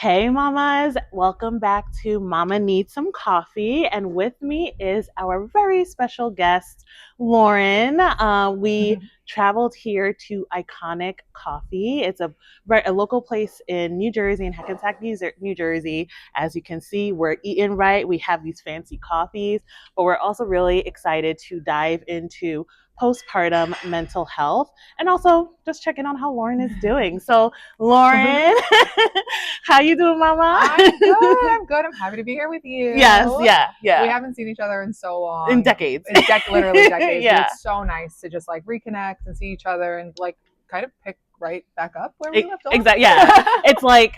Hey, mamas, welcome back to Mama Needs Some Coffee. And with me is our very special guest, Lauren. We traveled here to Iconic Coffee. It's a local place in New Jersey, in Hackensack, New Jersey. As you can see, we're eating right. We have these fancy coffees, but we're also really excited to dive into postpartum mental health and also just checking on how Lauren is doing. So, Lauren, how you doing, Mama? I'm good. I'm good. I'm happy to be here with you. Yes, yeah. We haven't seen each other in so long. In decades. Literally decades. Yeah. It's so nice to just like reconnect and see each other and like kind of pick right back up where we left off. Exactly. Yeah. It's like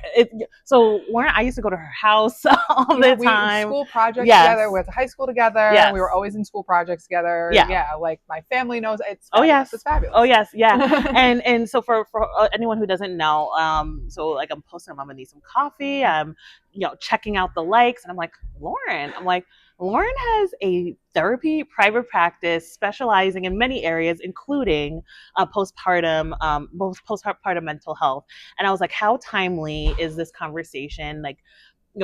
so Lauren, I used to go to her house all the time. School projects together. We went to high school together. Yes. We were always in school projects together. Yeah. Like my family knows it's fabulous. Oh yes, it's fabulous. Oh yes, yeah. and so for anyone who doesn't know, so like I'm posting, Mama Needs Some Coffee. I'm checking out the likes, and I'm like, Lauren has a therapy private practice specializing in many areas, including postpartum mental health. And I was like, how timely is this conversation? Like,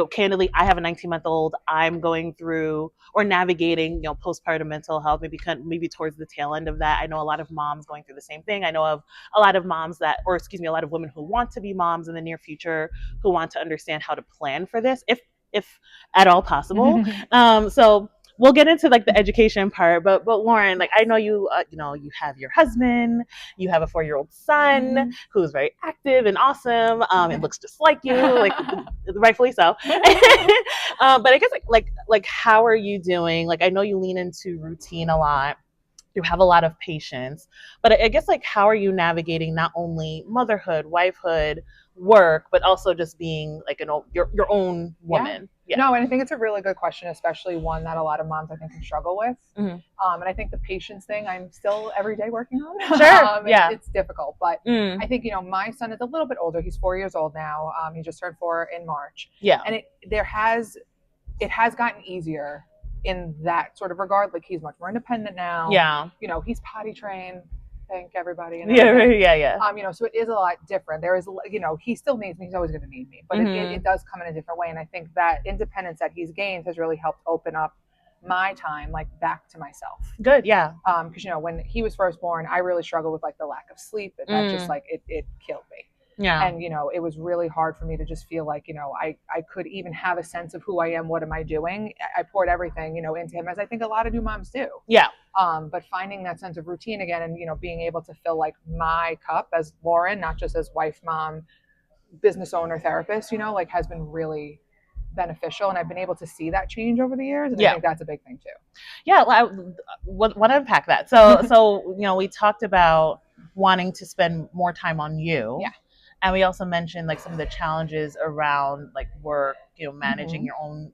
candidly, I have a 19-month-old. I'm going through or navigating, postpartum mental health, maybe towards the tail end of that. I know a lot of moms going through the same thing. I know of a lot of moms a lot of women who want to be moms in the near future, who want to understand how to plan for this, if at all possible. So we'll get into like the education part, but Lauren, like I know you you have your husband, you have a 4-year-old son who's very active and awesome. It looks just like you, like rightfully so. But I guess like how are you doing? Like I know you lean into routine a lot. You have a lot of patience, but I guess like how are you navigating not only motherhood, wifehood, work, but also just being like your own woman? Yeah. No, and I think it's a really good question, especially one that a lot of moms I think can struggle with. Mm-hmm. And I think the patience thing I'm still every day working on. Sure. Yeah. It's difficult, but I think my son is a little bit older. He's 4 years old now. He just turned 4 in March. Yeah. And it has gotten easier in that sort of regard. Like he's much more independent now. Yeah. He's potty trained. Thank everybody. And yeah. So it is a lot different. There is, he still needs me. He's always going to need me, but it does come in a different way. And I think that independence that he's gained has really helped open up my time, like back to myself. Good. Yeah. Because, when he was first born, I really struggled with like the lack of sleep, and that just like, it killed me. Yeah. And, it was really hard for me to just feel like, I could even have a sense of who I am. What am I doing? I poured everything, into him, as I think a lot of new moms do. Yeah. But finding that sense of routine again and, being able to fill like my cup as Lauren, not just as wife, mom, business owner, therapist, like has been really beneficial. And I've been able to see that change over the years. And I think that's a big thing too. Yeah. Well, I want to unpack that. So, we talked about wanting to spend more time on you. Yeah. And we also mentioned like some of the challenges around like work, managing your own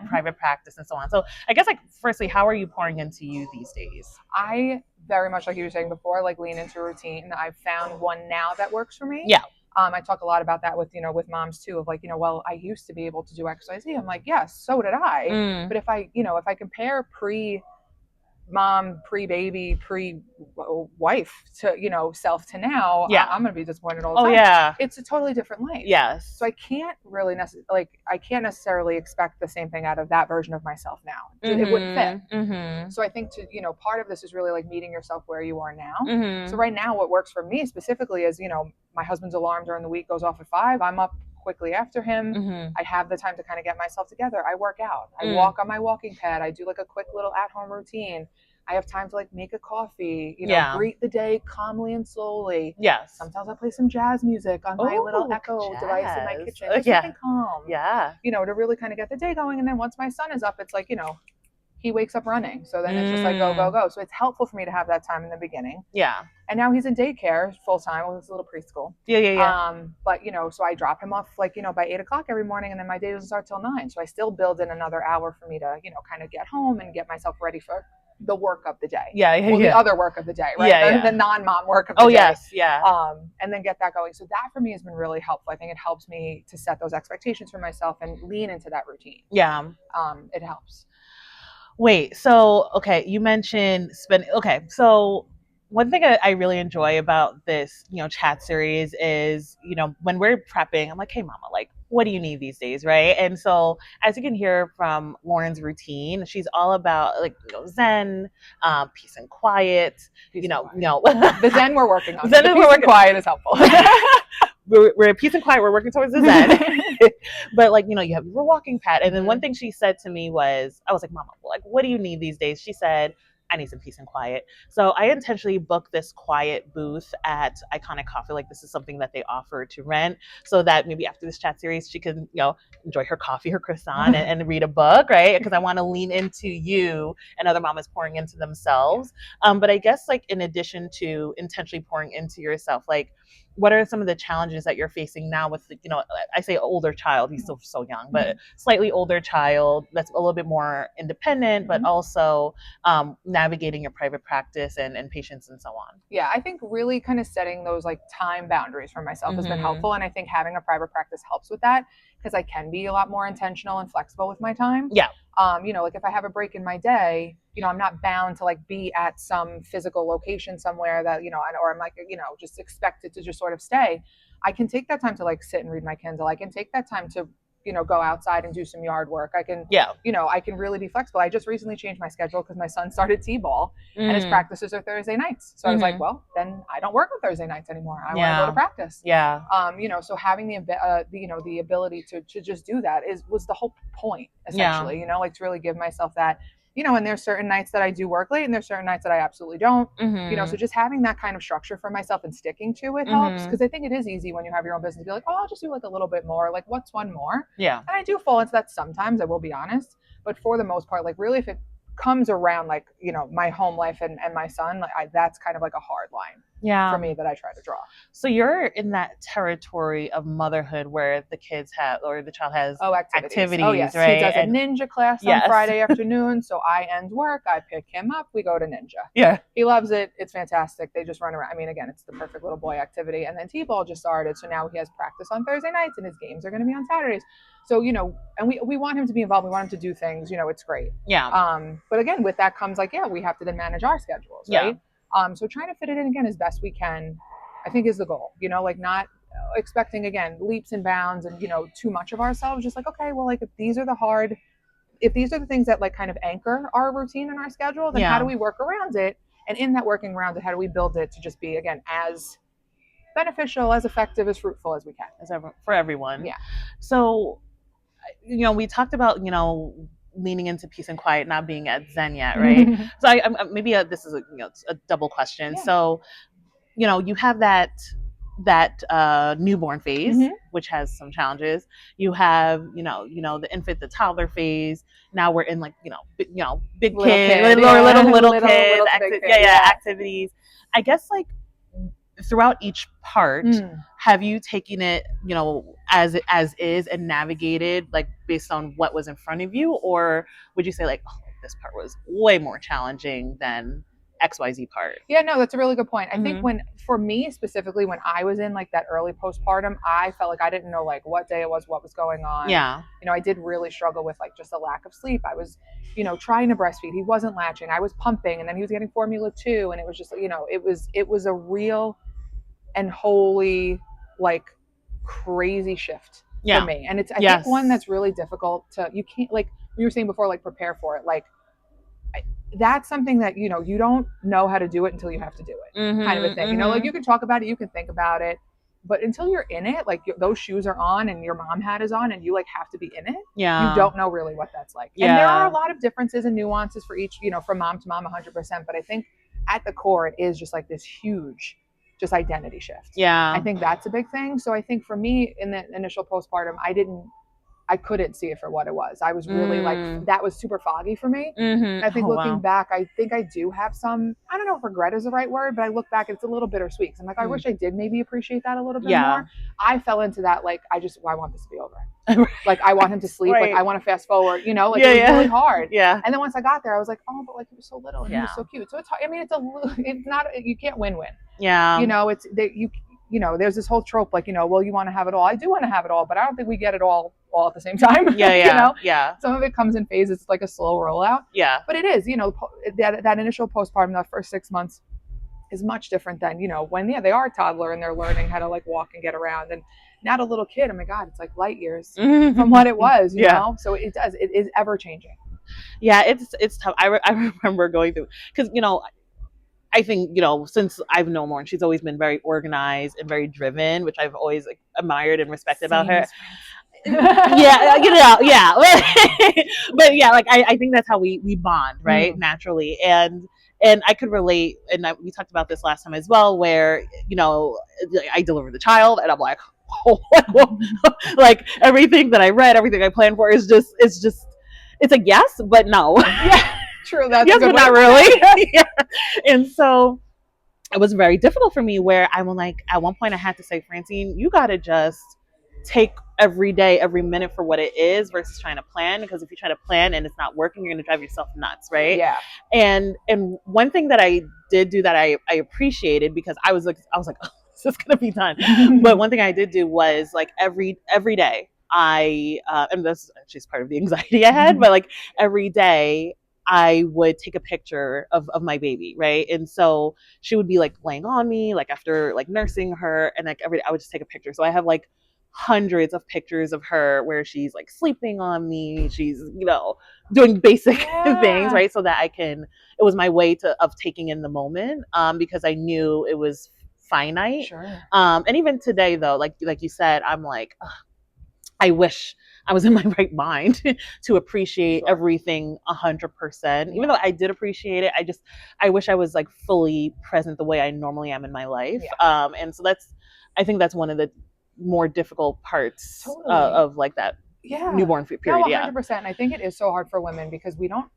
private practice and so on. So I guess like firstly, how are you pouring into you these days? I very much, like you were saying before, like lean into routine. I've found one now that works for me. Yeah. I talk a lot about that with, with moms too, of like, well, I used to be able to do XYZ. I'm like, yes, so did I. But if I compare pre-mom, pre-baby, pre-wife to, self to now, I'm going to be disappointed all the time. Yeah. It's a totally different life. Yes. So I can't really necessarily expect the same thing out of that version of myself now. It wouldn't fit. So I think part of this is really like meeting yourself where you are now. So right now, what works for me specifically is, my husband's alarm during the week goes off at 5. I'm up quickly after him. I have the time to kind of get myself together. I work out. I walk on my walking pad. I do like a quick little at-home routine. I have time to like make a coffee, greet the day calmly and slowly. Yes. Sometimes I play some jazz music on my little Echo device in my kitchen. Just something calm. Yeah. To really kind of get the day going. And then once my son is up, it's like, he wakes up running. So then it's just like, go, go, go. So it's helpful for me to have that time in the beginning. Yeah. And now he's in daycare full time. Well, it's a little preschool. Yeah. But, so I drop him off like, by 8 o'clock every morning, and then my day doesn't start till 9. So I still build in another hour for me to, kind of get home and get myself ready for the work of the day. The other work of the day, right? The non-mom work of the day. Yes. Yeah. And then get that going. So that for me has been really helpful. I think it helps me to set those expectations for myself and lean into that routine. Yeah. It helps. Wait, so, okay, you mentioned so one thing I really enjoy about this, chat series is, when we're prepping, I'm like, hey, mama, like, what do you need these days, right? And so, as you can hear from Lauren's routine, she's all about like Zen, peace and quiet. Peace You and know, quiet. no, The Zen we're working on. Zen the is peace we're and quiet is helpful. we're peace and quiet. We're working towards the Zen. But like, you have your walking pad. And then one thing she said to me was, I was like, Mama, like, what do you need these days? She said, I need some peace and quiet. So I intentionally booked this quiet booth at Iconic Coffee. Like, this is something that they offer to rent, so that maybe after this chat series, she can, enjoy her coffee, her croissant, and read a book, right? Because I want to lean into you, and other mamas pouring into themselves. But I guess, like, in addition to intentionally pouring into yourself, like, what are some of the challenges that you're facing now with, I say older child, he's still so young, but slightly older child that's a little bit more independent, but also navigating your private practice and patients and so on? Yeah, I think really kind of setting those like time boundaries for myself has been helpful. And I think having a private practice helps with that because I can be a lot more intentional and flexible with my time. Yeah. Like if I have a break in my day, I'm not bound to like be at some physical location somewhere that, or I'm like, just expected to just sort of stay. I can take that time to like sit and read my Kindle. I can take that time to, go outside and do some yard work. I can, I can really be flexible. I just recently changed my schedule because my son started T-ball and his practices are Thursday nights. So I was like, well, then I don't work on Thursday nights anymore. I want to go to practice. Yeah. So having the ability to just do that was the whole point essentially, like to really give myself that, and there's certain nights that I do work late and there's certain nights that I absolutely don't, so just having that kind of structure for myself and sticking to it helps. Because I think it is easy when you have your own business to be like, oh, I'll just do like a little bit more. Like what's one more? Yeah. And I do fall into that sometimes, I will be honest. But for the most part, like really if it comes around like, my home life and my son, like that's kind of like a hard line for me that I try to draw. So you're in that territory of motherhood where the kids have, or the child has activities, oh, yes. right? He does a ninja class on Friday afternoon. So I end work, I pick him up, we go to ninja. Yeah. He loves it. It's fantastic. They just run around. I mean, again, it's the perfect little boy activity. And then T-ball just started. So now he has practice on Thursday nights and his games are going to be on Saturdays. So, and we want him to be involved. We want him to do things, it's great. Yeah. But again, with that comes like, we have to then manage our schedules, right? So trying to fit it in again as best we can, I think is the goal, like not expecting again, leaps and bounds and, too much of ourselves, just like, okay, well, like if these are the things that like kind of anchor our routine and our schedule, then how do we work around it? And in that working around it, how do we build it to just be, again, as beneficial, as effective, as fruitful as we can? For everyone. Yeah. So, we talked about, leaning into peace and quiet, not being at Zen yet, right? So I maybe this is a double question. Yeah. So, you have that newborn phase, which has some challenges. You have, the infant, the toddler phase. Now we're in like, big little kids, activities. I guess like throughout each part, have you taken it, as is and navigated like based on what was in front of you, or would you say like, oh, this part was way more challenging than XYZ part? Yeah, no, that's a really good point. I think for me specifically, when I was in like that early postpartum, I felt like I didn't know like what day it was, what was going on. Yeah. I did really struggle with like just a lack of sleep. I was, trying to breastfeed. He wasn't latching. I was pumping and then he was getting formula too. And it was just, it was a real and wholly like crazy shift for me. And it's, I think one that's really difficult to, you can't like we were saying before, like prepare for it. Like that's something that, you don't know how to do it until you have to do it, kind of a thing. Like you can talk about it, you can think about it, but until you're in it, like those shoes are on and your mom hat is on and you like have to be in it. Yeah. You don't know really what that's like. Yeah. And there are a lot of differences and nuances for each, from mom to mom 100%. But I think at the core, it is just like this huge just identity shift. Yeah. I think that's a big thing. So I think for me in the initial postpartum, I couldn't see it for what it was. I was really like, that was super foggy for me. I think looking back, I think I do have some, I don't know if regret is the right word, but I look back and it's a little bittersweet. I'm like, I wish I did maybe appreciate that a little bit more. I fell into that. Like, I want this to be over. Like, I want him to sleep. Right. Like, I want to fast forward, it was really hard. Yeah. And then once I got there, I was like, oh, but like, he was so little and he was so cute. So it's hard. I mean, it's not, you can't win-win. Yeah. It's that there's this whole trope, like, well, you want to have it all. I do want to have it all, but I don't think we get it all at the same time. Yeah. Yeah. Some of it comes in phases. It's like a slow rollout. Yeah. But it is, that initial postpartum, that first 6 months is much different than, when, they are a toddler and they're learning how to like walk and get around. And not a litlittle kid. Oh my God, it's like light years from what it was, you know? So it does, it is ever changing. Yeah, it's tough. I remember going through, because, I think, since I've known Lauren, she's always been very organized and very driven, which I've always like admired and respected about her. Yeah, yeah. But yeah, like I think that's how we bond, right? Naturally. And I could relate, and we talked about this last time as well, where, I delivered the child and I'm like, oh, like everything that I read, everything I planned for it's a yes, but no. Yeah, true. That's yes, but not really. Yeah. And so it was very difficult for me, where I'm like, at one point I had to say, Francine, you got to just take every day, every minute for what it is versus trying to plan. Because if you try to plan and it's not working, you're going to drive yourself nuts, right? Yeah. And one thing that I did do that I appreciated, because I was like, oh, this is going to be done. But one thing I did do was, like, every day and this actually is part of the anxiety I had, but like every day I would take a picture of my baby, right? And so she would be like laying on me, like after like nursing her, and like every day I would just take a picture. So I have like hundreds of pictures of her where she's like sleeping on me, she's doing basic things, right? So that it was my way of taking in the moment, because I knew it was finite. Sure. And even today though, like you said, I'm like, I wish I was in my right mind to appreciate everything 100%. Even though I did appreciate it, I wish I was like fully present the way I normally am in my life. And so I think that's one of the more difficult parts of like that newborn period. No, 100%. And I think it is so hard for women because we don't,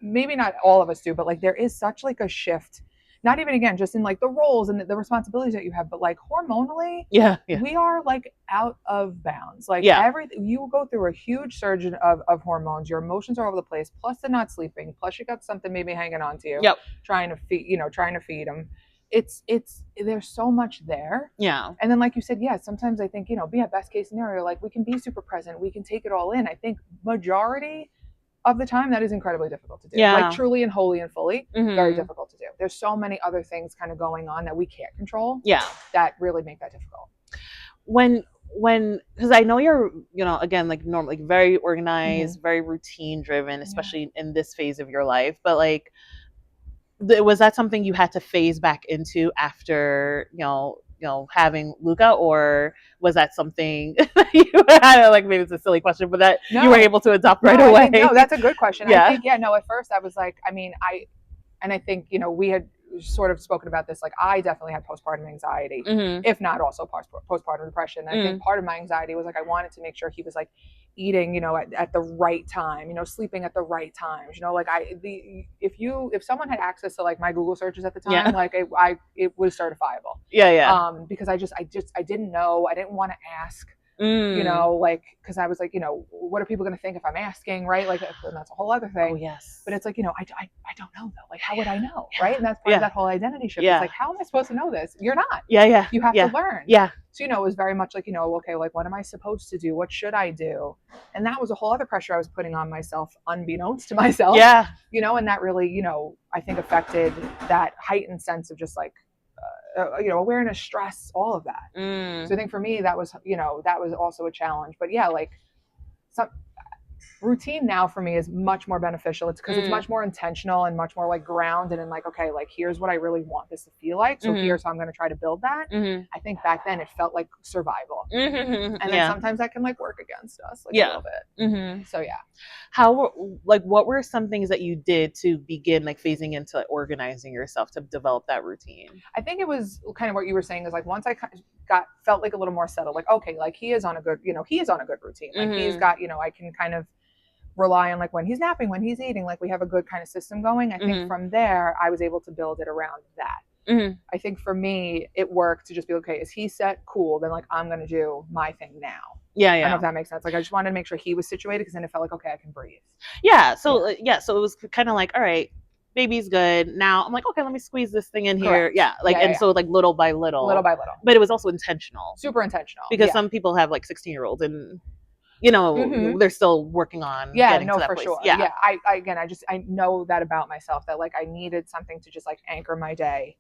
maybe not all of us do, but like there is such like a shift. Not even, again, just in like the roles and the responsibilities that you have, but like hormonally, we are like out of bounds. Like everything, you go through a huge surge of hormones. Your emotions are all over the place. Plus the not sleeping. Plus you got something maybe hanging on to you. Trying to feed them. It's there's so much there. Yeah. And then like you said, sometimes I think, be a best case scenario. Like we can be super present. We can take it all in. I think majority of the time that is incredibly difficult to do. Like truly and wholly and fully, very difficult to do. There's so many other things kind of going on that we can't control that really make that difficult. When because I know you're again, like normally, like very organized, very routine driven, especially in this phase of your life, but like was that something you had to phase back into after having Luca, or was that something you had, like, maybe it's a silly question, but that you were able to adopt right away? No, that's a good question. I think, at first I was like, I think, we had sort of spoken about this. Like I definitely had postpartum anxiety, if not also postpartum depression. And I think part of my anxiety was like, I wanted to make sure he was like eating, at the right time, sleeping at the right times, like if someone had access to like my Google searches at the time, like it was certifiable. Because I didn't know, I didn't want to ask, like, because I was like, what are people going to think if I'm asking, right? Like, and that's a whole other thing. Oh, yes. But it's like, I don't know though. Like, how would I know, right? And that's part of that whole identity shift. It's like, how am I supposed to know this? You're not. You have to learn. So, it was very much like, okay, like, what am I supposed to do? What should I do? And that was a whole other pressure I was putting on myself, unbeknownst to myself. And that really, I think affected that heightened sense of just like, awareness, stress, all of that. So I think for me, that was also a challenge. But like some routine now for me is much more beneficial. It's because it's much more intentional and much more like grounded and like, okay, like here's what I really want this to feel like. So here's how I'm going to try to build that. I think back then it felt like survival. And then sometimes that can like work against us like a little bit. So what were some things that you did to begin like phasing into organizing yourself to develop that routine? I think it was kind of what you were saying is like once I felt like a little more settled, like, okay, like he is on a good routine. Like he's got, I can kind of rely on like when he's napping, when he's eating, like we have a good kind of system going. I think from there I was able to build it around that. I think for me it worked to just be okay, is he set? Cool, then like I'm gonna do my thing now. I don't know if that makes sense. Like I just wanted to make sure he was situated because then it felt like, okay, I can breathe. So it was kind of like, all right, baby's good now. I'm like, okay, let me squeeze this thing in here. So like little by little, but it was also intentional, super intentional, because some people have like 16-year-olds and they're still working on getting to that place. Sure. I know that about myself, that like I needed something to just like anchor my day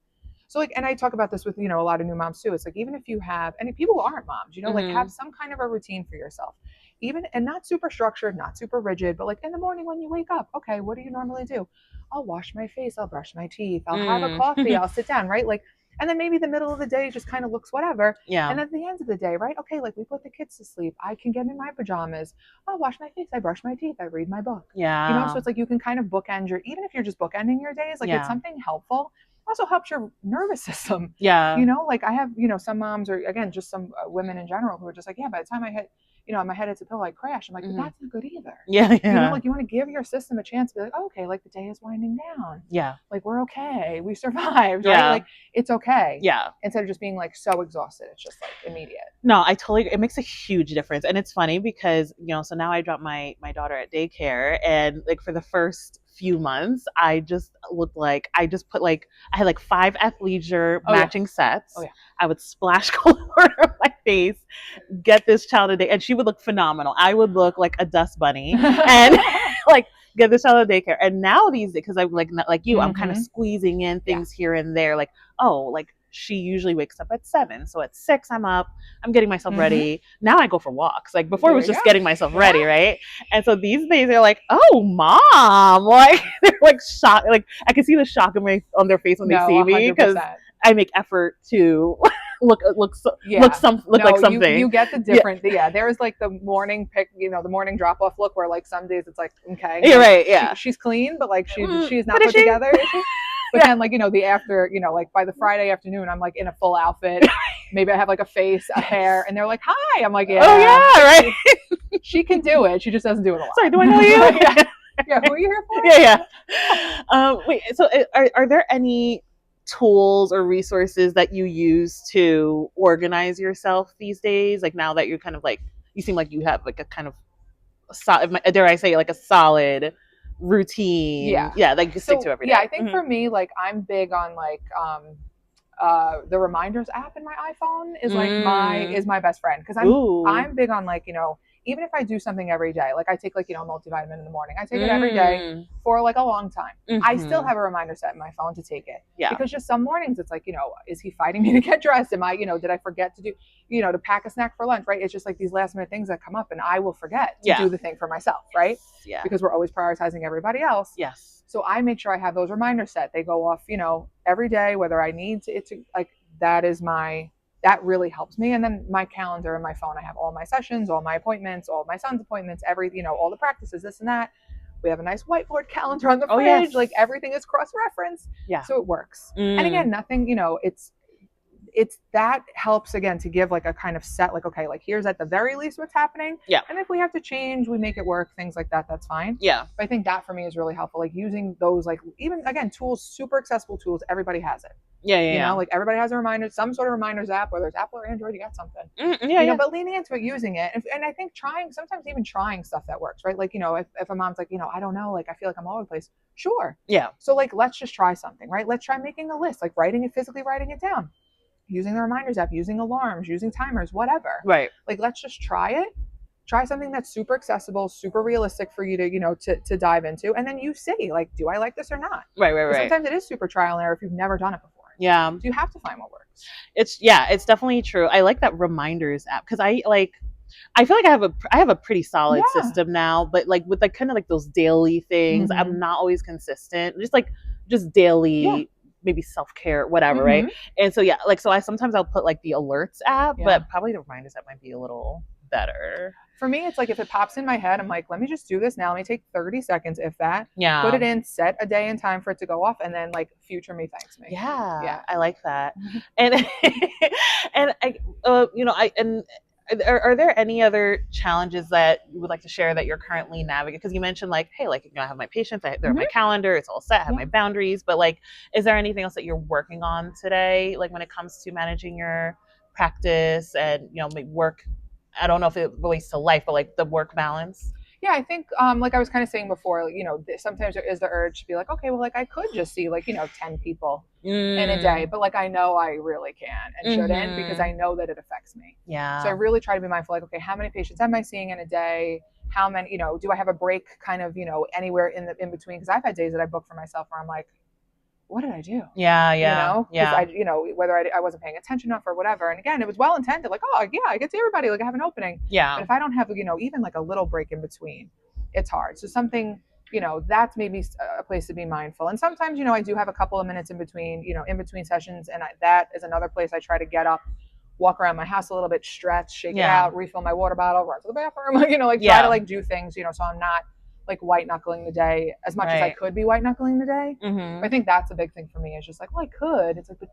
So like, and I talk about this with, a lot of new moms too. It's like, even if you have, and people who aren't moms, like have some kind of a routine for yourself, even, and not super structured, not super rigid, but like in the morning when you wake up, okay, what do you normally do? I'll wash my face, I'll brush my teeth, I'll have a coffee, I'll sit down, right? Like, and then maybe the middle of the day just kind of looks whatever. Yeah. And at the end of the day, right? Okay, like we put the kids to sleep. I can get in my pajamas. I'll wash my face. I brush my teeth. I read my book. Yeah. So it's like you can kind of bookend even if you're just bookending your days, like it's something helpful. Also helps your nervous system. Yeah. Like I have, some moms, or again, just some women in general, who are just like, yeah, by the time I hit, my head hits a pillow, I crash. I'm like, but that's not good either. Yeah. Like you want to give your system a chance to be like, oh, okay, like the day is winding down. Yeah. Like we're okay. We survived, right? Like it's okay. Yeah. Instead of just being like so exhausted, it's just like immediate. No, it makes a huge difference. And it's funny because, so now I drop my daughter at daycare, and like for the first few months, I just looked like, I just put like, I had like 5 athleisure matching sets. Oh, yeah. I would splash color on my face, get this child a day, and she would look phenomenal. I would look like a dust bunny and like get this child a daycare. And now these, because I'm like, not like you, I'm kind of squeezing in things here and there. Like, oh, like she usually wakes up at 7. So at 6, I'm up, I'm getting myself ready. Now I go for walks. Like before, it was just getting myself ready, right? And so these days they're like, oh, mom, like they're like shocked. Like I can see the shock on their face when they see me, because I make effort to look like something. You get the different. There's like the morning the morning drop off look, where like some days it's like, okay, you're right, yeah, she's clean, but like she's not put together. Is she? But then like, the after, like by the Friday afternoon, I'm like in a full outfit. Maybe I have like a face, a hair, and they're like, hi. I'm like, yeah. Oh yeah, right. She can do it. She just doesn't do it a lot. Sorry, do I know you? Yeah. Who are you here for? Yeah. Wait, so are there any tools or resources that you use to organize yourself these days? Like now that you're kind of like, you seem like you have like a kind of, dare I say, like a solid routine. Yeah, like you stick to every day. Yeah, I think for me, like I'm big on like the reminders app in my iPhone is like my best friend, because I'm big on like, even if I do something every day, like I take like, multivitamin in the morning, I take it every day for like a long time. I still have a reminder set in my phone to take it. Yeah. Because just some mornings it's like, is he fighting me to get dressed? Am I, did I forget to do, to pack a snack for lunch, right? It's just like these last minute things that come up, and I will forget to do the thing for myself, right? Yeah. Because we're always prioritizing everybody else. Yes. So I make sure I have those reminders set. They go off, every day, whether I need to, like, that really helps me. And then my calendar and my phone, I have all my sessions, all my appointments, all my son's appointments, all the practices, this and that. We have a nice whiteboard calendar on the fridge. Yes. Like everything is cross-referenced. Yeah. So it works. And again, nothing, it's that helps again to give like a kind of set, like, okay, like here's at the very least what's happening. Yeah. And if we have to change, we make it work, things like that, that's fine. Yeah. But I think that for me is really helpful. Like using those, like even again, tools, super accessible tools, everybody has it. Yeah. Like everybody has a reminder, some sort of reminders app, whether it's Apple or Android, you got something. But leaning into it, using it. And I think sometimes even trying stuff that works, right? Like, if a mom's like, I don't know, like I feel like I'm all over the place. Sure. Yeah. So like, let's just try something, right? Let's try making a list, like physically writing it down, using the reminders app, using alarms, using timers, whatever. Right. Like, let's just try it. Try something that's super accessible, super realistic for you to, to dive into. And then you see, like, do I like this or not? Right. Sometimes it is super trial and error if you've never done it before. Yeah. So you have to find what works. It's definitely true. I like that reminders app, because I feel like I have a pretty solid system now, but like with like kind of like those daily things, I'm not always consistent. Just daily, maybe self-care, whatever, right? And so I sometimes I'll put like the alerts app, but probably the reminders app might be a little better. For me, it's like if it pops in my head, I'm like, let me just do this now. Let me take 30 seconds, if that. Yeah. Put it in, set a day and time for it to go off, and then like future me thanks me. Yeah. I like that. And are there any other challenges that you would like to share that you're currently navigating? Because you mentioned like, hey, like, I have my patients, they're on my calendar, it's all set, I have my boundaries, but like, is there anything else that you're working on today? Like when it comes to managing your practice and, maybe work, I don't know if it relates to life, but like the work balance? Yeah, I think, like I was kind of saying before, sometimes there is the urge to be like, okay, well, like I could just see like, 10 people in a day, but like I know I really can and shouldn't, because I know that it affects me. Yeah. So I really try to be mindful, like, okay, how many patients am I seeing in a day? How many, do I have a break kind of, anywhere in between? Because I've had days that I book for myself where I'm like, what did I do? Yeah, You yeah, know, because yeah, whether I wasn't paying attention enough or whatever. And again, it was well intended, like, oh yeah, I get to see everybody, like I have an opening. yeah. But if I don't have, even like a little break in between, it's hard. So something, that's maybe a place to be mindful. And sometimes, I do have a couple of minutes in between sessions, and that is another place I try to get up, walk around my house a little bit, stretch, shake it Yeah. out, refill my water bottle, run to the bathroom, like try to Yeah. like do things, so I'm not like white knuckling the day as much as I Right. could be white knuckling the day. Mm-hmm. I think that's a big thing for me. Is just like, well, I could. It's like, but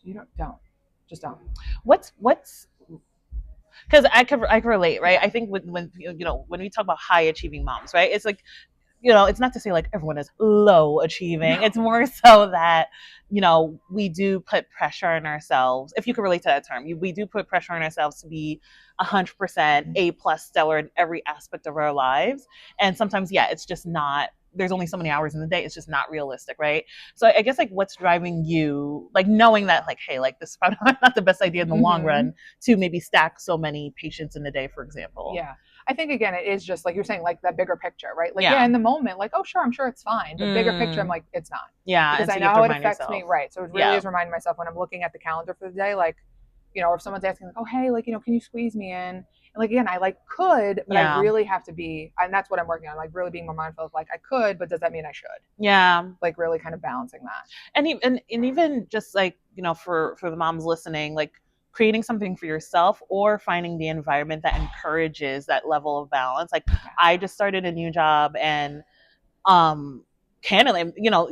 you don't, just don't. What's because I could relate, right? I think when when we talk about high achieving moms, right? It's like, it's not to say like everyone is low achieving. It's more so that, we do put pressure on ourselves. If you could relate to that term, we do put pressure on ourselves to be 100% A plus stellar in every aspect of our lives. And sometimes, yeah, it's just not, there's only so many hours in the day. It's just not realistic, right? So I guess like what's driving you, like knowing that like, hey, like this is probably not the best idea in the long run to maybe stack so many patients in the day, for example. Yeah. I think again, it is just like you're saying, like that bigger picture, right? Like, yeah, in the moment, like, oh, sure, I'm sure it's fine. But bigger picture, I'm like, it's not. Yeah. Because I know how it affects me, right? So it really is reminding myself when I'm looking at the calendar for the day, like, or if someone's asking, like, oh, hey, like, can you squeeze me in? And like, again, I like could, but I really have to be, and that's what I'm working on, like really being more mindful of like, I could, but does that mean I should? Yeah. Like really kind of balancing that. And even just like, for the moms listening, like creating something for yourself or finding the environment that encourages that level of balance. Like I just started a new job, and candidly,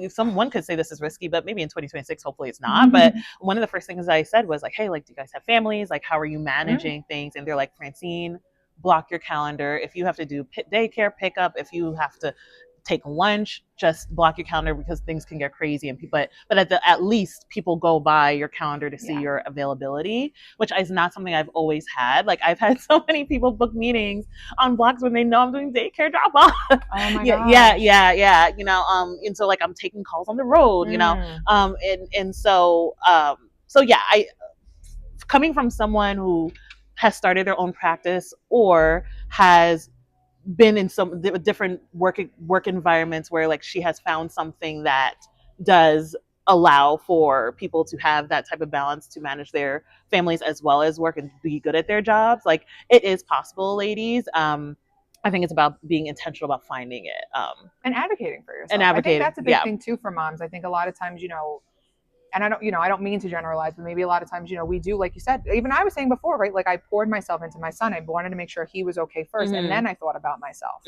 someone could say this is risky, but maybe in 2026, hopefully it's not. But one of the first things I said was like, hey, like, do you guys have families? Like, how are you managing things? And they're like, Francine, block your calendar. If you have to do daycare pickup, if you have to take lunch, just block your calendar because things can get crazy. And people, but at least people go by your calendar to see your availability, which is not something I've always had. Like I've had so many people book meetings on blocks when they know I'm doing daycare drop off. Oh my gosh. Yeah. And so like I'm taking calls on the road, and so yeah, I, coming from someone who has started their own practice or has been in some different work environments where like she has found something that does allow for people to have that type of balance to manage their families as well as work and be good at their jobs. Like it is possible, ladies. I think it's about being intentional about finding it, and advocating for yourself. And advocating. I think that's a big thing too for moms. I think a lot of times, and I don't mean to generalize, but maybe a lot of times, we do, like you said, even I was saying before, right? Like I poured myself into my son. I wanted to make sure he was okay 1st, and then I thought about myself.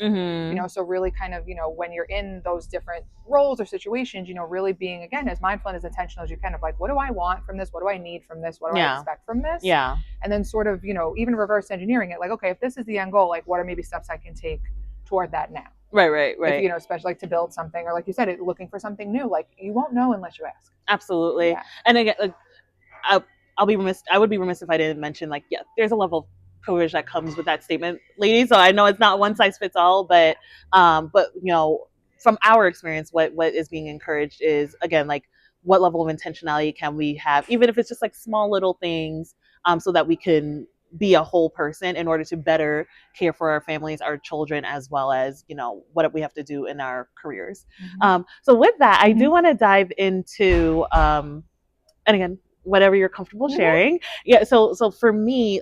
So really kind of, when you're in those different roles or situations, really being, again, as mindful and as intentional as you can of like, what do I want from this? What do I need from this? What do I expect from this? Yeah. And then sort of, even reverse engineering it, like, okay, if this is the end goal, like what are maybe steps I can take toward that now? Right. If, especially like to build something, or like you said, looking for something new, like you won't know unless you ask. Absolutely. Yeah. And again, like, I would be remiss if I didn't mention, like, yeah, there's a level of privilege that comes with that statement, ladies. So I know it's not one size fits all, but from our experience, what is being encouraged is, again, like, what level of intentionality can we have, even if it's just like small little things, so that we can be a whole person in order to better care for our families, our children, as well as, what we have to do in our careers. So with that, I do want to dive into, and again, whatever you're comfortable sharing. Yeah. So for me,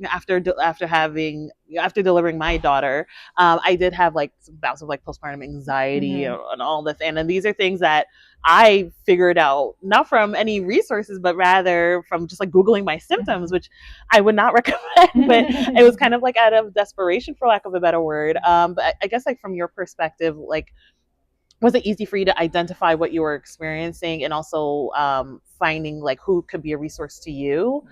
after delivering my daughter, I did have like some bouts of like postpartum anxiety and all this, and then these are things that I figured out not from any resources, but rather from just like Googling my symptoms, which I would not recommend, but it was kind of like out of desperation, for lack of a better word. But I guess like from your perspective, like, was it easy for you to identify what you were experiencing, and also finding like who could be a resource to you?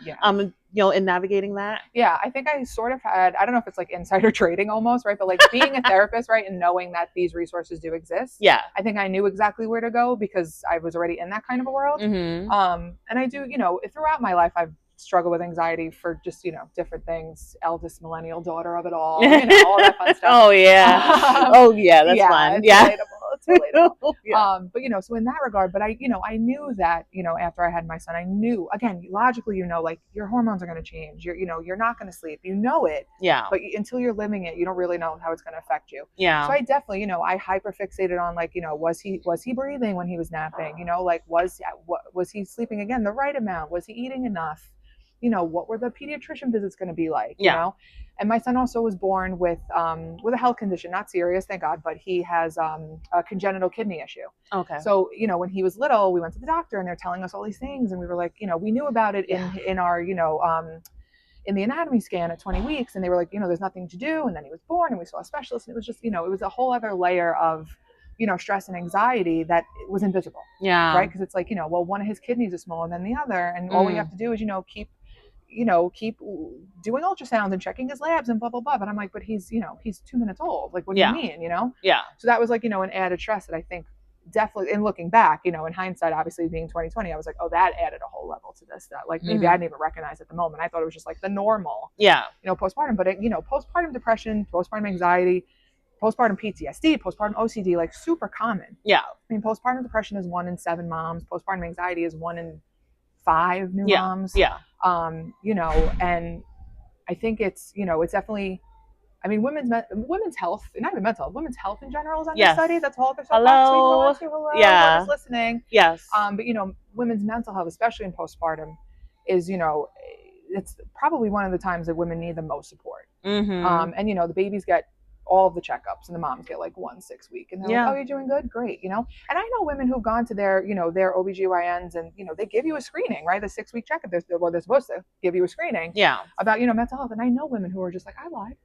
In navigating that? Yeah, I think I sort of had, I don't know if it's like insider trading almost, right? But like being a therapist, right? And knowing that these resources do exist. Yeah. I think I knew exactly where to go because I was already in that kind of a world. And I do, throughout my life, I've struggled with anxiety for just, different things, eldest millennial daughter of it all, all that fun stuff. Oh yeah. That's fun. Yeah. It's relatable. Yeah. But so in that regard, but I knew that, after I had my son, I knew, again, logically, like your hormones are going to change. You're not going to sleep. It, Yeah. but until you're living it, you don't really know how it's going to affect you. Yeah. So I definitely, I hyper fixated on like, was he breathing when he was napping? Like was he sleeping again the right amount? Was he eating enough? What were the pediatrician visits going to be like? Yeah. And my son also was born with a health condition, not serious, thank God, but he has a congenital kidney issue. Okay. So when he was little, we went to the doctor and they're telling us all these things, and we were like, we knew about it in our in the anatomy scan at 20 weeks, and they were like, there's nothing to do. And then he was born, and we saw a specialist, and it was just, it was a whole other layer of stress and anxiety that was invisible. Yeah. Right. Because it's like, well, one of his kidneys is smaller than the other, and all we have to do is keep doing ultrasounds and checking his labs and blah blah blah. But I'm like, but he's 2 minutes old. Like, what do you mean? Yeah. So that was like an added stress that I think definitely, in looking back, in hindsight, obviously being 2020, I was like, oh, that added a whole level to this that like maybe I didn't even recognize at the moment. I thought it was just like the normal postpartum. But postpartum depression, postpartum anxiety, postpartum PTSD, postpartum OCD, like super common. Yeah. I mean, postpartum depression is 1 in 7 moms. Postpartum anxiety is 1 in 5 new moms. Yeah. And I think it's definitely, I mean, women's health, not even mental health, women's health in general is under study. That's all there's Hello. Yeah. Whoever's listening. Yes. But women's mental health, especially in postpartum, is it's probably one of the times that women need the most support. Mm-hmm. And the babies get all of the checkups, and the moms get like 1 6-week, and they're like, oh, you're doing good, great. And I know women who've gone to their their OBGYNs, and they give you a screening, right? The 6-week checkup, they're supposed to give you a screening about mental health. And I know women who are just like, I lied,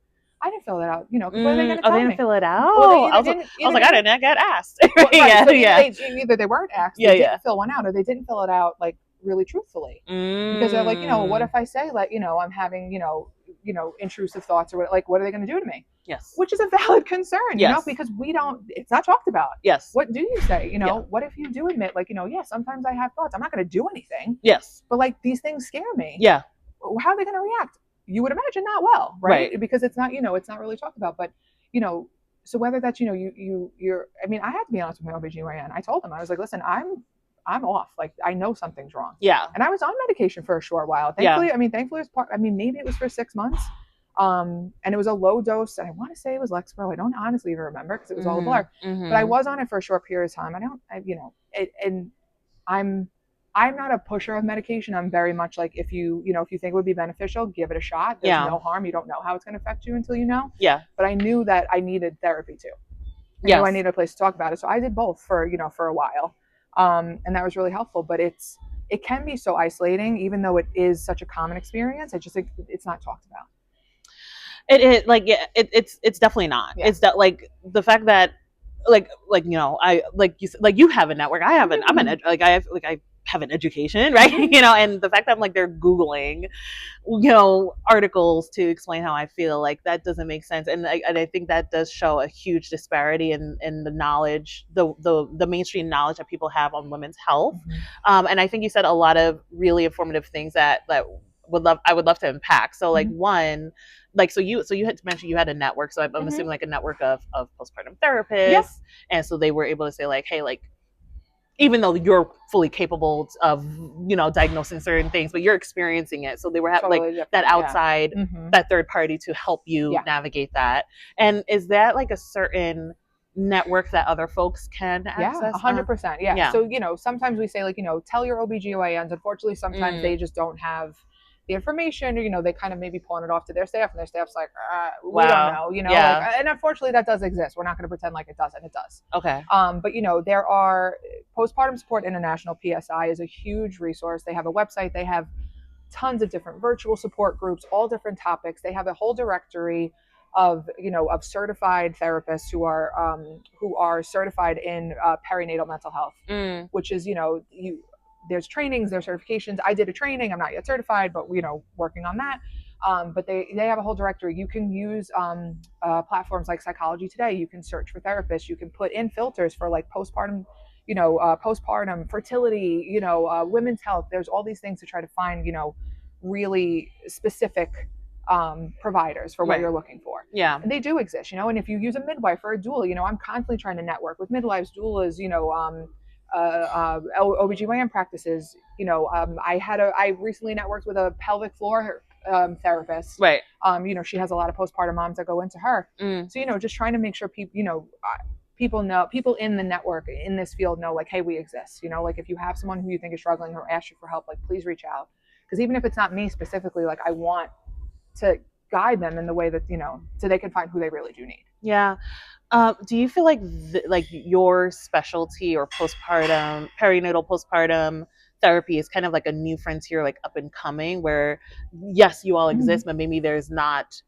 I didn't fill that out, what are they going to tell me? They didn't fill it out? I was like, I didn't get asked. Well, right. So either they weren't asked, they didn't fill one out, or they didn't fill it out like really truthfully. Because they're like, what if I say like, I'm having, intrusive thoughts, or what are they going to do to me? Yes. Which is a valid concern, because it's not talked about. Yes. What do you say? What if you do admit, like, sometimes I have thoughts. I'm not going to do anything. Yes. But like, these things scare me. Yeah. How are they going to react? You would imagine not well, right? Because it's not, it's not really talked about. But, so whether that's, you're, I mean, I had to be honest with my OBGYN. I told him, I was like, listen, I'm off. Like, I know something's wrong. Yeah. And I was on medication for a short while. Thankfully, thankfully it was maybe it was for 6 months. And it was a low dose, and I want to say it was Lexapro. I don't honestly even remember because it was all a blur. But I was on it for a short period of time. And I'm not a pusher of medication. I'm very much like, if you think it would be beneficial, give it a shot. There's no harm. You don't know how it's going to affect you until you know. Yeah. But I knew that I needed therapy too. I knew I needed a place to talk about it. So I did both for a while. And that was really helpful. But it can be so isolating, even though it is such a common experience. It's not talked about. It's definitely not. Yeah. It's that, like, the fact that you have a network. I have I have an education, right? And the fact that I'm like, they're Googling, articles to explain how I feel, like, that doesn't make sense. And I think that does show a huge disparity in the knowledge, the mainstream knowledge that people have on women's health. And I think you said a lot of really informative things that I would love to unpack. So like, one, like, so you had mentioned you had a network. So I'm assuming like a network of postpartum therapists. And so they were able to say like, hey, like, even though you're fully capable of, diagnosing certain things, but you're experiencing it. So they were totally that outside, that third party to help you navigate that. And is that like a certain network that other folks can access? 100%. Yeah. So, sometimes we say like, tell your OBGYNs. Unfortunately, sometimes they just don't have the information, or, they kind of maybe pawn it off to their staff, and their staff's like, we don't know, and unfortunately that does exist. We're not going to pretend like it doesn't. It does. Okay. But there are Postpartum Support International, PSI, is a huge resource. They have a website. They have tons of different virtual support groups, all different topics. They have a whole directory of certified therapists who are certified in perinatal mental health, which is, there's trainings, there's certifications. I did a training. I'm not yet certified, but working on that. But they have a whole directory. You can use platforms like Psychology Today. You can search for therapists. You can put in filters for like postpartum, postpartum fertility, women's health. There's all these things to try to find, really specific providers for what you're looking for. Yeah. They do exist, and if you use a midwife or a doula, I'm constantly trying to network with midwives, doulas, OBGYN practices. I recently networked with a pelvic floor therapist. Right. She has a lot of postpartum moms that go into her. So, just trying to make sure people in the network in this field know, like, hey, we exist. Like, if you have someone who you think is struggling or asks you for help, like, please reach out. Because even if it's not me specifically, like, I want to guide them in the way that, so they can find who they really do need. Yeah. Do you feel like your specialty or perinatal postpartum therapy is kind of like a new frontier, like up and coming, where yes, you all exist, but maybe there's not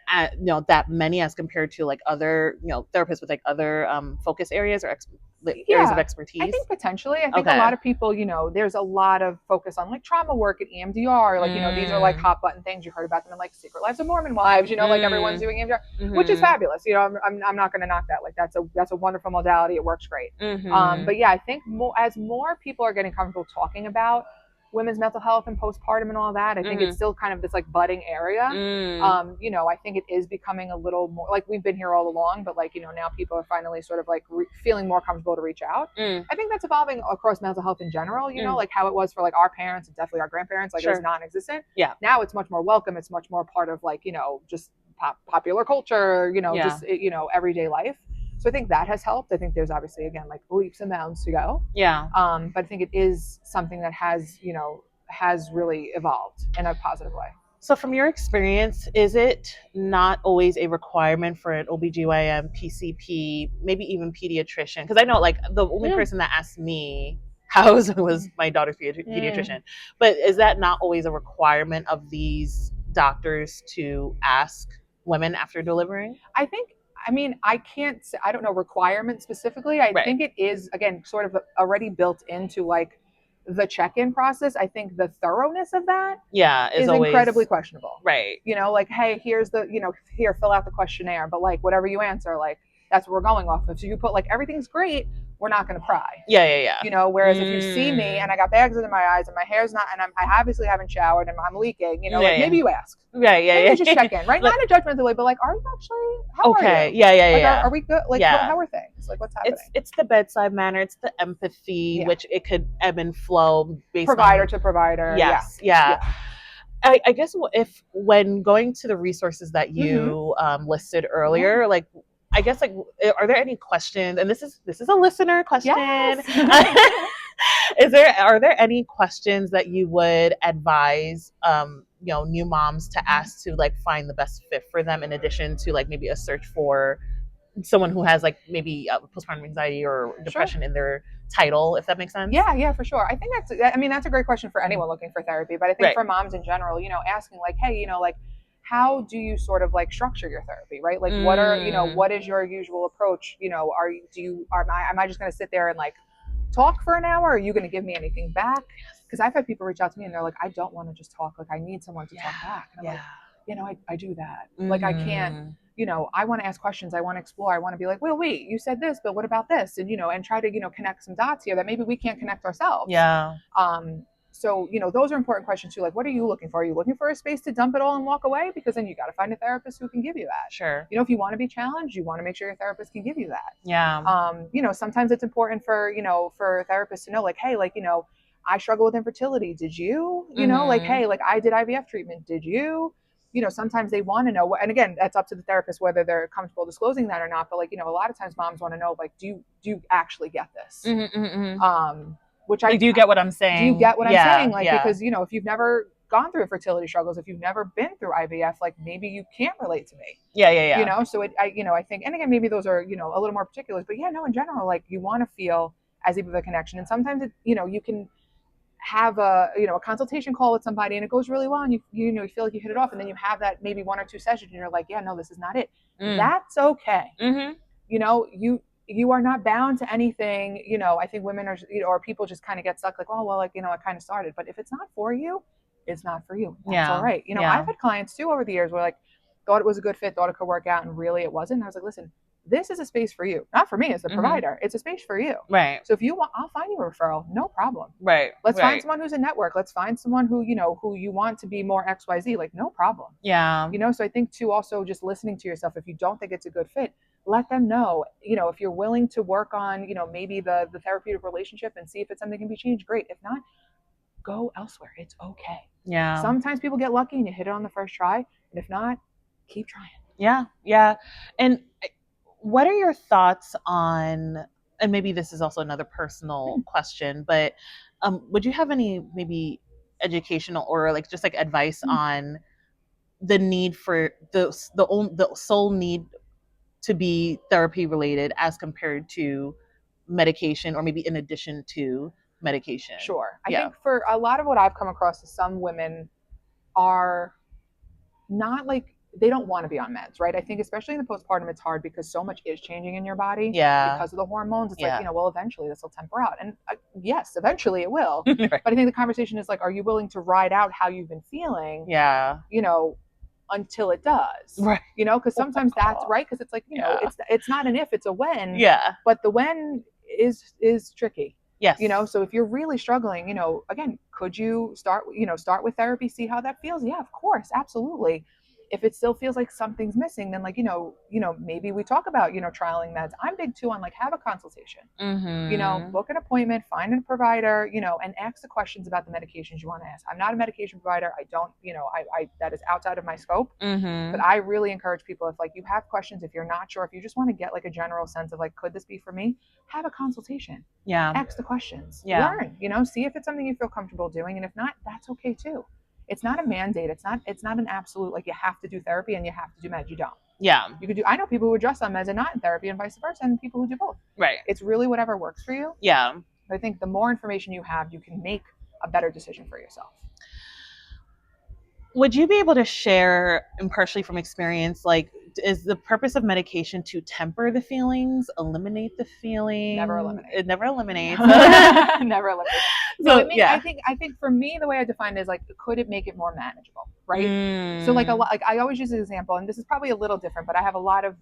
that many as compared to like other therapists with like other focus areas or areas of expertise? I think potentially. I think a lot of people, there's a lot of focus on like trauma work at EMDR. Like, these are like hot button things. You heard about them in like Secret Lives of Mormon Wives, like everyone's doing EMDR, which is fabulous. I'm not going to knock that. Like, that's a wonderful modality. It works great. But yeah, I think as more people are getting comfortable talking about women's mental health and postpartum and all that, I think it's still kind of this like budding area. I think it is becoming a little more like, we've been here all along, but like, now people are finally sort of like feeling more comfortable to reach out. I think that's evolving across mental health in general, like how it was for like our parents and definitely our grandparents, like it was non-existent. Yeah. Now it's much more welcome. It's much more part of like, just popular culture, just, everyday life. So I think that has helped. I think there's obviously, again, like leaps and bounds to go. Yeah. But I think it is something that has really evolved in a positive way. So from your experience, is it not always a requirement for an OBGYN, PCP, maybe even pediatrician? Because I know like the only person that asked me house was my daughter's pediatrician. But is that not always a requirement of these doctors to ask women after delivering? I don't know requirements specifically. I think it is, again, sort of already built into like the check-in process. I think the thoroughness of that is always incredibly questionable. Right. Like, hey, here's here, fill out the questionnaire, but like whatever you answer, like that's what we're going off of. So you put like everything's great, we're not going to pry. Yeah. Whereas if you see me and I got bags under my eyes and my hair's not, and I obviously haven't showered and I'm leaking, maybe you ask. Maybe just check in, right? Not in a judgmental way, but like, are you actually, how are you? Yeah. Are we good? Like, how are things? Like, what's happening? It's the bedside manner. It's the empathy, which it could ebb and flow based provider on to provider. Yes. Yeah. I guess when going to the resources that you listed earlier, like, I guess like, are there any questions? And this is a listener question. Yes. Are there any questions that you would advise new moms to ask to like find the best fit for them, in addition to like maybe a search for someone who has like maybe postpartum anxiety or depression in their title, if that makes sense? Yeah, for sure. I think that's a great question for anyone looking for therapy, but I think for moms in general, asking like, hey, like, how do you sort of like structure your therapy, right? Like, what is your usual approach? Am I just going to sit there and like talk for an hour? Are you going to give me anything back? Because I've had people reach out to me and they're like, I don't want to just talk. Like, I need someone to talk back. And I'm like, I do that. Like, I can't, I want to ask questions. I want to explore. I want to be like, well, wait, you said this, but what about this? And, and try to, connect some dots here that maybe we can't connect ourselves. Yeah. So, those are important questions too. Like, what are you looking for? Are you looking for a space to dump it all and walk away? Because then you got to find a therapist who can give you that. Sure. If you want to be challenged, you want to make sure your therapist can give you that. Yeah. Sometimes it's important for therapists to know, like, hey, like, I struggle with infertility. Did you? Like, hey, like I did IVF treatment. Did you? Sometimes they want to know, and again, that's up to the therapist whether they're comfortable disclosing that or not. But like, a lot of times moms want to know, like, do you actually get this? Which do you get what I'm saying? Do you get what I'm saying? Like, because, if you've never gone through fertility struggles, if you've never been through IVF, like maybe you can't relate to me. Yeah. So I think, and again, maybe those are, a little more particulars, but in general, like you want to feel as deep of a connection. And sometimes you can have a consultation call with somebody and it goes really well and you feel like you hit it off, and then you have that maybe 1 or 2 sessions and you're like, yeah, no, this is not it. That's okay. You are not bound to anything. I think women are, or people just kind of get stuck like, oh, well, like, I kind of started, but if it's not for you, it's not for you. That's all right. I've had clients too over the years where like thought it was a good fit, thought it could work out, and really it wasn't. And I was like, listen, this is a space for you, not for me as the provider. It's a space for you. Right. So if you want, I'll find you a referral, no problem. Right. Let's find someone who's a network. Let's find someone who, who you want to be more XYZ, like no problem. Yeah. So I think too, also just listening to yourself, if you don't think it's a good fit, let them know, if you're willing to work on, maybe the therapeutic relationship and see if it's something that can be changed, great. If not, go elsewhere. It's okay. Yeah. Sometimes people get lucky and you hit it on the first try. And if not, keep trying. Yeah. Yeah. And what are your thoughts on, and maybe this is also another personal question, but would you have any maybe educational or like just like advice on the need for the sole need to be therapy related as compared to medication, or maybe in addition to medication? Sure. I think for a lot of what I've come across is some women are not like, they don't want to be on meds, right? I think especially in the postpartum, it's hard because so much is changing in your body because of the hormones. It's like, well, eventually this will temper out. And yes, eventually it will. Right. But I think the conversation is like, are you willing to ride out how you've been feeling? Yeah. Until it does. Right. Because sometimes that's right. Because it's like, it's not an if, it's a when. Yeah. But the when is tricky. Yes. So if you're really struggling, again, could you start with therapy, see how that feels? Yeah, of course. Absolutely. If it still feels like something's missing, then like, maybe we talk about, trialing meds. I'm big too on like, have a consultation, book an appointment, find a provider, and ask the questions about the medications you want to ask. I'm not a medication provider. I don't, I that is outside of my scope, but I really encourage people, if like you have questions, if you're not sure, if you just want to get like a general sense of like, could this be for me? Have a consultation. Yeah. Ask the questions. Yeah. Learn, see if it's something you feel comfortable doing. And if not, that's okay too. It's not a mandate. It's not an absolute, like you have to do therapy and you have to do meds. You don't. Yeah. You could do, I know people who are just on meds and not in therapy and vice versa, and people who do both. Right. It's really whatever works for you. Yeah. But I think the more information you have, you can make a better decision for yourself. Would you be able to share, impartially from experience, like, is the purpose of medication to temper the feelings, eliminate the feeling? Never eliminate. It never eliminates. Never eliminate. So I think for me, the way I define it is like, could it make it more manageable, right? So like I always use an example, and this is probably a little different, but I have a lot of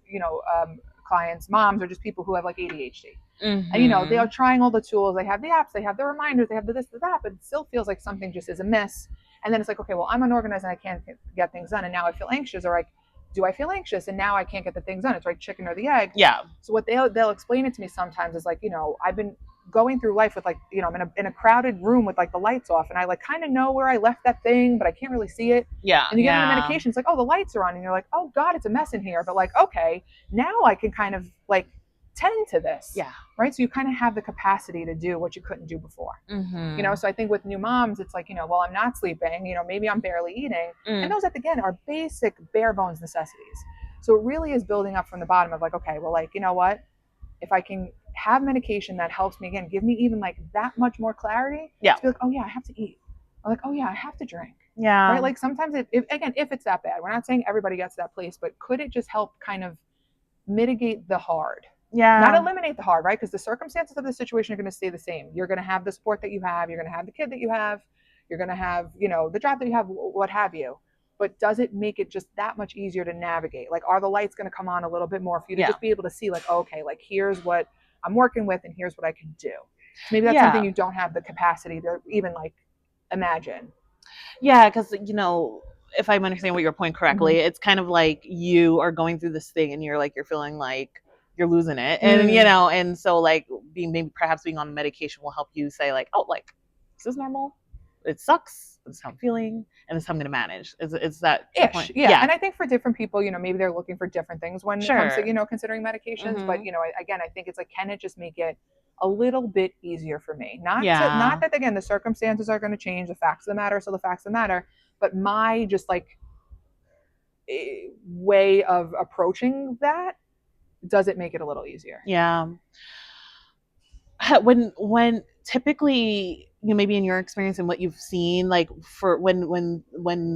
clients, moms, or just people who have like ADHD, and they are trying all the tools. They have the apps, they have the reminders, they have the this, the that, but it still feels like something just is amiss. And then it's like, okay, well, I'm unorganized and I can't get things done, and now I feel anxious, or like, do I feel anxious and now I can't get the things done? It's like chicken or the egg. Yeah. So what they'll explain it to me sometimes is like, I've been going through life with like, I'm in a crowded room with like the lights off, and I like kind of know where I left that thing, but I can't really see it. Yeah. And you get on the medication, it's like, oh, the lights are on, and you're like, oh God, it's a mess in here. But like, okay, now I can kind of like tend to this. Yeah. Right. So you kind of have the capacity to do what you couldn't do before. So I think with new moms, it's like, well, I'm not sleeping, maybe I'm barely eating. And those, again, are basic bare bones necessities. So it really is building up from the bottom of like, okay, well, like, what, if I can have medication that helps me, again, give me even like that much more clarity. Yeah. To be like, oh yeah, I have to eat. Or like, oh yeah, I have to drink. Yeah. Right. Like sometimes if it's that bad, we're not saying everybody gets to that place, but could it just help kind of mitigate the hard? Yeah. Not eliminate the hard, right? Because the circumstances of the situation are going to stay the same. You're going to have the support that you have. You're going to have the kid that you have. You're going to have, the job that you have, what have you. But does it make it just that much easier to navigate? Like, are the lights going to come on a little bit more for you to just be able to see, like, okay, like, here's what I'm working with and here's what I can do. So maybe that's something you don't have the capacity to even, like, imagine. Yeah, because, if I'm understanding what your point correctly, it's kind of like you are going through this thing and you're feeling like you're losing it. And, and so like perhaps being on medication will help you say like, oh, like, this is normal. It sucks. This is how I'm feeling. And this is how I'm going to manage. Is that the point? Yeah. And I think for different people, maybe they're looking for different things when it comes to, considering medications. But, again, I think it's like, can it just make it a little bit easier for me? Not that, again, the circumstances are going to change. The facts of the matter. So the facts of the matter. But my just like way of approaching that, does it make it a little easier? Yeah. When typically, maybe in your experience and what you've seen, like for when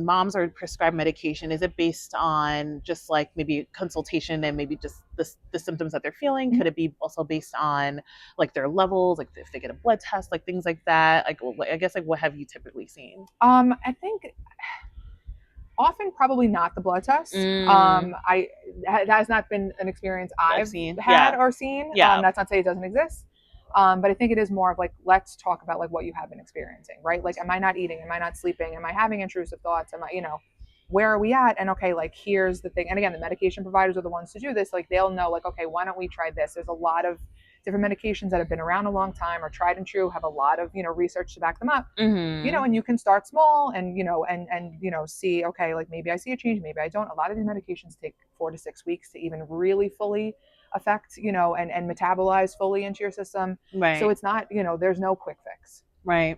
moms are prescribed medication, is it based on just like maybe consultation and maybe just the symptoms that they're feeling? Could it be also based on like their levels, like if they get a blood test, like things like that? Like, I guess, like, what have you typically seen? I think often probably not the blood test. that has not been an experience I've seen. had Yeah. or seen. Yeah. That's not to say it doesn't exist. But I think it is more of like, let's talk about like what you have been experiencing, right? Like, am I not eating? Am I not sleeping? Am I having intrusive thoughts? Am I, where are we at? And okay, like, here's the thing. And again, the medication providers are the ones to do this. Like, they'll know, like, okay, why don't we try this? There's a lot of different medications that have been around a long time, or tried and true, have a lot of, research to back them up. And you can start small and, see, okay, like, maybe I see a change, maybe I don't. A lot of these medications take 4 to 6 weeks to even really fully affect, and metabolize fully into your system. Right. So it's not, there's no quick fix. Right.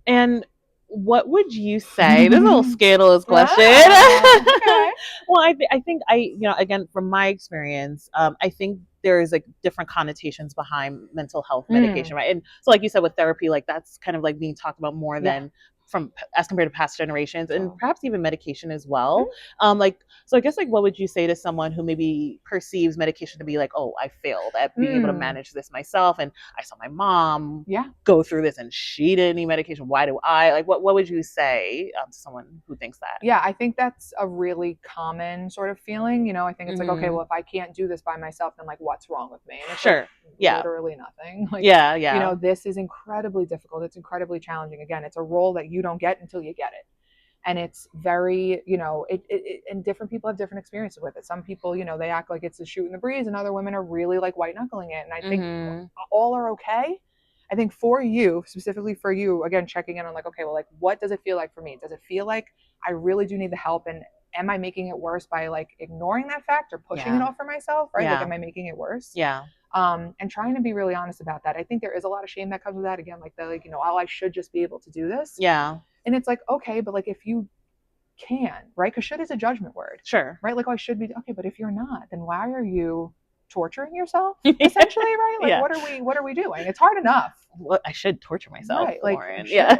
And what would you say? This is a little scandalous question. Okay. Well, I think again, from my experience, I think there's like different connotations behind mental health medication, right? And so, like you said, with therapy, like that's kind of like being talked about more than from as compared to past generations, and perhaps even medication as well. So I guess, like, what would you say to someone who maybe perceives medication to be like, oh, I failed at being able to manage this myself, and I saw my mom go through this and she didn't need medication. Why do I? Like, what would you say to someone who thinks that? Yeah, I think that's a really common sort of feeling. I think it's like, okay, well, if I can't do this by myself, then like, what's wrong with me? And it's like, literally nothing. Like, this is incredibly difficult. It's incredibly challenging. Again, it's a role that you don't get until you get it. And it's very, and different people have different experiences with it. Some people, they act like it's a shoot in the breeze, and other women are really like white knuckling it. And I think all are okay. I think for you, specifically for you, again, checking in on like, okay, well, like, what does it feel like for me? Does it feel like I really do need the help? And am I making it worse by like ignoring that fact or pushing it off for myself? Right? Like, am I making it worse? Yeah. And trying to be really honest about that. I think there is a lot of shame that comes with that. Again, like oh, I should just be able to do this. Yeah. And it's like, okay, but like, if you can, right? Because should is a judgment word. Sure. Right? Like, oh, I should be, okay, but if you're not, then why are you torturing yourself? Essentially, right? Like, what are we doing? It's hard enough. Well, I should torture myself, right? Like, Lauren. Yeah.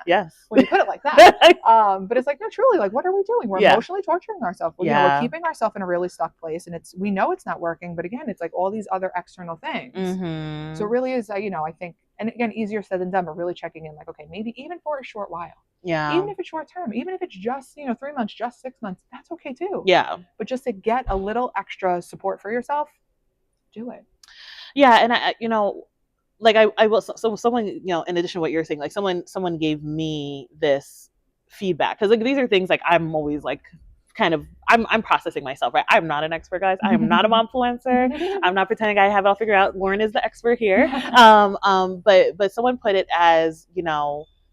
Yes. When you put it like that. But it's like, no, truly, like, what are we doing? We're emotionally torturing ourselves. We're keeping ourselves in a really stuck place, and we know it's not working, but again, it's like all these other external things. So it really is, I think, and again, easier said than done, but really checking in, like, okay, maybe even for a short while. Yeah. Even if it's short term, even if it's just, 3 months, just 6 months, that's okay too. Yeah. But just to get a little extra support for yourself, do it. Yeah. And I like I will, so someone, in addition to what you're saying, like someone gave me this feedback, because like these are things like I'm always like kind of I'm processing myself, right? I'm not an expert, guys. I am not a momfluencer. I'm not pretending I have it all figured out. Lauren is the expert here. But someone put it as,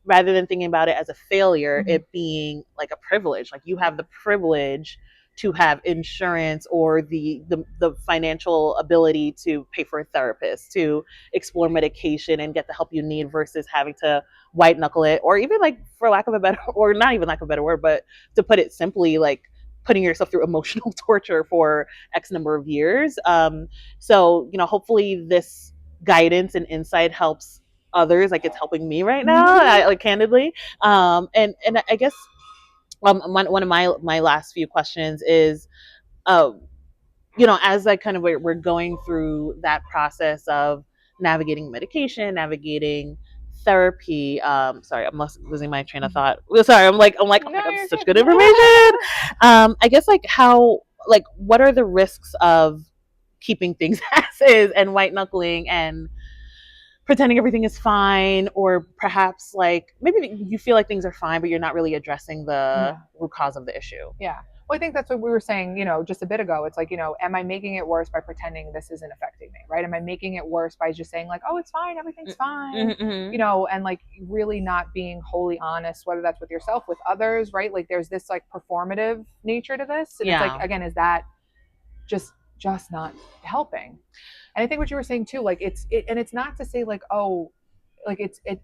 rather than thinking about it as a failure, it being like a privilege. Like, you have the privilege to have insurance or the financial ability to pay for a therapist, to explore medication and get the help you need, versus having to white knuckle it, or even, like, for lack of a better, or not even lack of a better word, but to put it simply, like putting yourself through emotional torture for X number of years. So, hopefully this guidance and insight helps others, like it's helping me right now, like, candidly. And I guess one of my last few questions is, as like kind of we're going through that process of navigating medication, navigating therapy. Sorry, I'm losing my train of thought. Sorry, I'm like, oh my God, that's such good information. I guess, like, what are the risks of keeping things as is and white knuckling and pretending everything is fine, or perhaps like maybe you feel like things are fine, but you're not really addressing the root cause of the issue. Yeah. Well, I think that's what we were saying, just a bit ago. It's like, am I making it worse by pretending this isn't affecting me, right? Am I making it worse by just saying like, oh, it's fine, everything's fine, and like really not being wholly honest, whether that's with yourself, with others, right? Like, there's this like performative nature to this. And it's like, again, is that just not helping? And I think what you were saying too, like, and it's not to say like, oh, like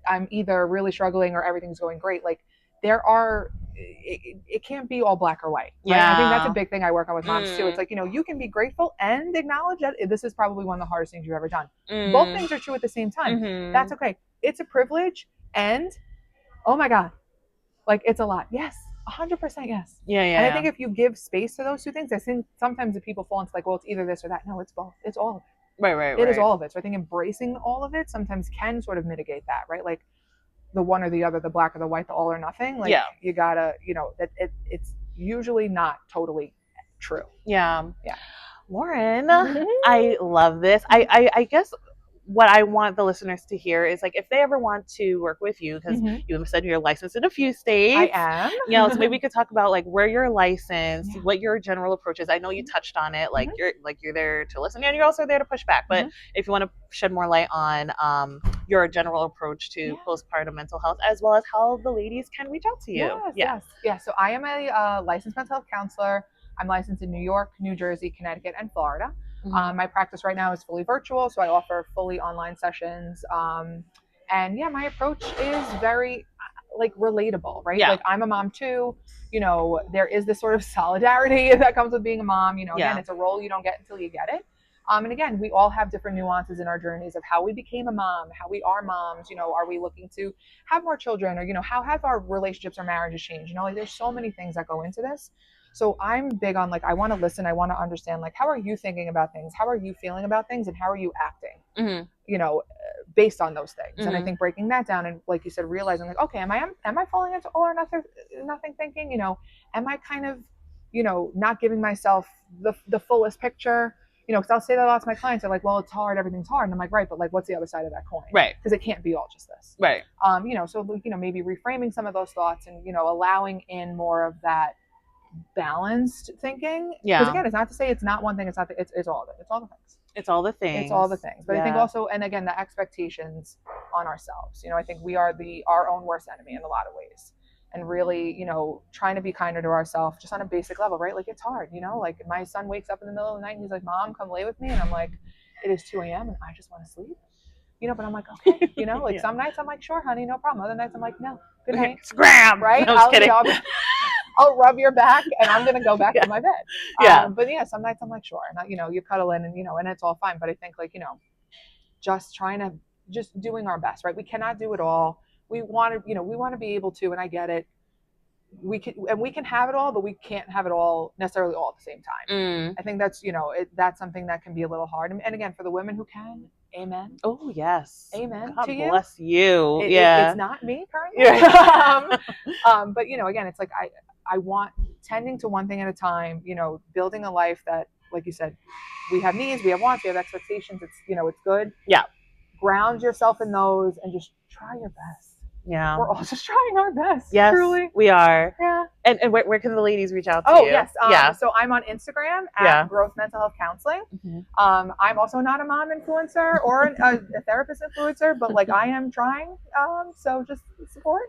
I'm either really struggling or everything's going great. Like, it can't be all black or white. Right? Yeah. I think that's a big thing I work on with moms too. It's like, you can be grateful and acknowledge that this is probably one of the hardest things you've ever done. Both things are true at the same time. That's okay. It's a privilege, and oh my God, like, it's a lot. Yes. 100% yes. Yeah. And I think if you give space to those two things, I think sometimes the people fall into like, well, it's either this or that. No, it's both. It's all of it. Right. It is all of it. So I think embracing all of it sometimes can sort of mitigate that, right? Like, the one or the other, the black or the white, the all or nothing. Like, you gotta, it's usually not totally true. Yeah. Yeah. Lauren, I love this. I guess what I want the listeners to hear is like if they ever want to work with you, because you said you're licensed in a few states. I am. So maybe we could talk about like where you're licensed, what your general approach is. I know you touched on it, like you're there to listen and you're also there to push back. But if you want to shed more light on your general approach to postpartum mental health, as well as how the ladies can reach out to you. Yes. So I am a licensed mental health counselor. I'm licensed in New York, New Jersey, Connecticut, and Florida. My practice right now is fully virtual, so I offer fully online sessions. And yeah, my approach is very like relatable, right? Like I'm a mom too. You know, there is this sort of solidarity that comes with being a mom. You know, again, it's a role you don't get until you get it. And again, we all have different nuances in our journeys of how we became a mom, how we are moms. You know, are we looking to have more children, or you know, how have our relationships or marriages changed? You know, like there's so many things that go into this. So I'm big on like I want to listen, I want to understand like how are you thinking about things, how are you feeling about things, and how are you acting? You know, based on those things. And I think breaking that down and like you said, realizing like, okay, am I falling into all or nothing thinking? You know, am I kind of, you know, not giving myself the fullest picture? You know, because I'll say that a lot to my clients. They're like, well, it's hard, everything's hard. And I'm like, right, but like, what's the other side of that coin? Right. Because it can't be all just this. Right. You know, so, you know, maybe reframing some of those thoughts and, you know, allowing in more of that balanced thinking. Because again, it's not to say it's not one thing, it's all of it. It's all the things. It's all the things. It's all the things. But I think also, and again, the expectations on ourselves. You know, I think we are our own worst enemy in a lot of ways. And really, you know, trying to be kinder to ourselves just on a basic level, right? Like it's hard, you know, like my son wakes up in the middle of the night and he's like, Mom, come lay with me. And I'm like, it is 2 a.m. and I just want to sleep. You know, but I'm like, okay, you know, like some nights I'm like, sure, honey, no problem. Other nights I'm like, no, good night. Scram! Right? No, I was kidding. You know, I'll rub your back and I'm going to go back to my bed. But yeah, some nights I'm like, sure. And, you know, you cuddle in and, you know, and it's all fine. But I think like, you know, just doing our best, right? We cannot do it all. We want to be able to, and I get it. We can have it all, but we can't have it all necessarily all at the same time. I think that's, you know, that's something that can be a little hard. And again, for the women who can, amen. Oh yes. Amen. God to you. Bless you. It's not me currently. But you know, again, it's like I want tending to one thing at a time, you know, building a life that, like you said, we have needs, we have wants, we have expectations. It's, you know, it's good. Yeah. Ground yourself in those and just try your best. Yeah. We're all just trying our best. Yes, truly. we are. Yeah. And where can the ladies reach out to you? Oh, yes. So I'm on Instagram at Growth Mental Health Counseling. I'm also not a mom influencer or a therapist influencer, but like I am trying. So just support.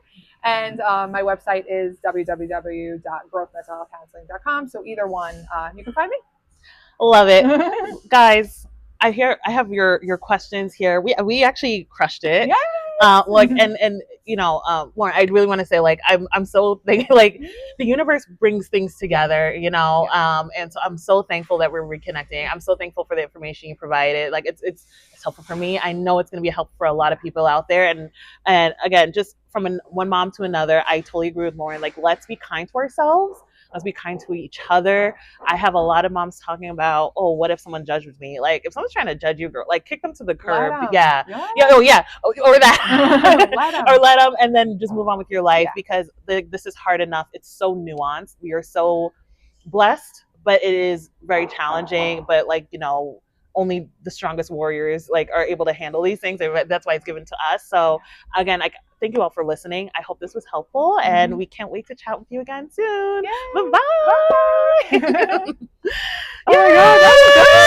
And my website is www.growthmentalhealthcounseling.com. So either one, you can find me. Love it. Guys, I have your questions here. We actually crushed it. Yeah. Like and you know, Lauren, I really want to say like I'm so thankful, like the universe brings things together, you know, and so I'm so thankful that we're reconnecting. I'm so thankful for the information you provided. Like it's helpful for me. I know it's going to be helpful for a lot of people out there. And again, just from one mom to another, I totally agree with Lauren. Like let's be kind to ourselves. Let's be kind to each other. I have a lot of moms talking about, oh, what if someone judges me? Like, if someone's trying to judge you, girl, like, kick them to the curb. Or that. Or let them, and then just move on with your life because this is hard enough. It's so nuanced. We are so blessed, but it is very challenging. But, like, you know, only the strongest warriors like are able to handle these things. That's why it's given to us. So again, thank you all for listening. I hope this was helpful, and we can't wait to chat with you again soon. Bye-bye. Oh my God, that was good.